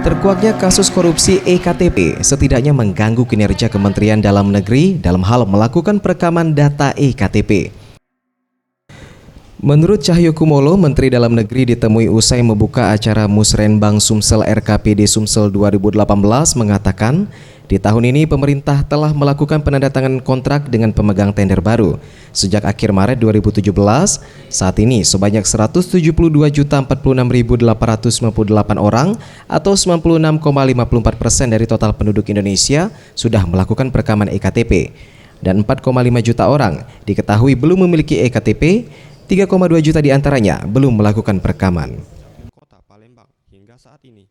Terkuaknya kasus korupsi EKTP setidaknya mengganggu kinerja Kementerian Dalam Negeri dalam hal melakukan perekaman data EKTP. Menurut Cahyokumolo, Menteri Dalam Negeri ditemui usai membuka acara Musrenbang Sumsel RKPD Sumsel 2018 mengatakan, di tahun ini pemerintah telah melakukan penandatanganan kontrak dengan pemegang tender baru. Sejak akhir Maret 2017, saat ini sebanyak 172.046.858 orang atau 96,54% dari total penduduk Indonesia sudah melakukan perekaman EKTP. Dan 4,5 juta orang diketahui belum memiliki EKTP, 3,2 juta diantaranya belum melakukan perekaman. Kota Palembang hingga saat ini.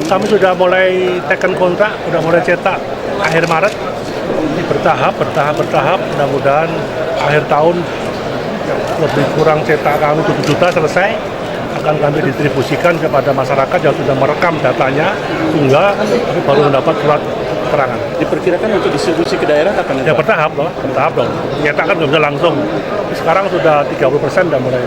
Kami sudah mulai teken kontrak, sudah mulai cetak akhir Maret. Ini bertahap. Mudah-mudahan akhir tahun lebih kurang cetak kami 7 juta selesai. Akan kami distribusikan kepada masyarakat yang sudah merekam datanya, tunggal, baru mendapat surat keterangan. Diperkirakan untuk distribusi ke daerah kapan? Ya bertahap dong. Nyetak kan nggak bisa langsung. Sekarang sudah 30% sudah mulai.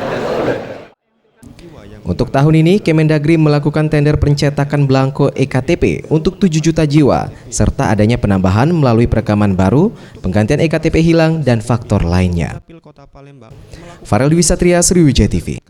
Untuk tahun ini, Kemendagri melakukan tender pencetakan belangko EKTP untuk 7 juta jiwa, serta adanya penambahan melalui perekaman baru, penggantian EKTP hilang, dan faktor lainnya. Farel Dwi Satria, Sriwijaya TV.